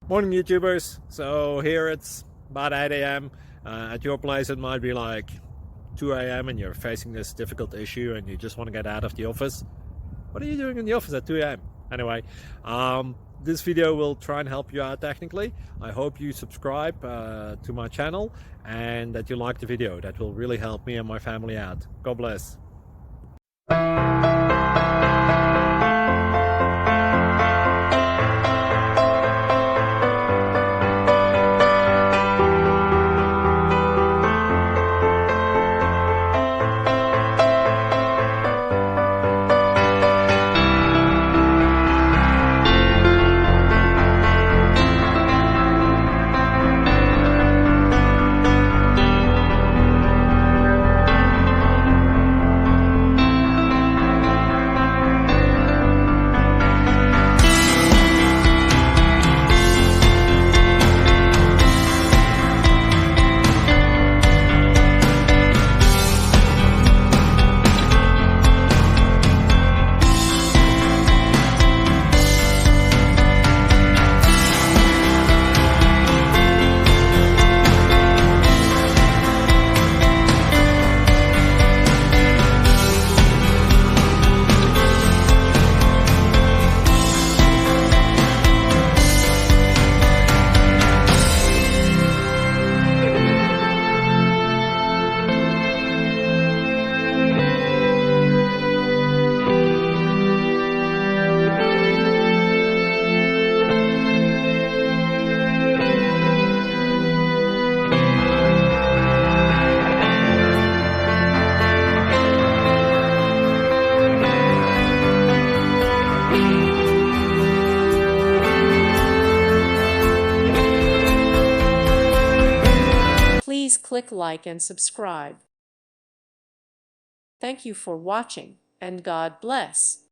Morning, YouTubers. So here it's about 8 a.m. At your place, it might be like 2 a.m. and you're facing this difficult issue and you just want to get out of the office. What are you doing in the office at 2 a.m.? Anyway, this video will try and help you out technically. I hope you subscribe to my channel and that you like the video. That will really help me and my family out. God bless. Please click like and subscribe. Thank you for watching, and God bless.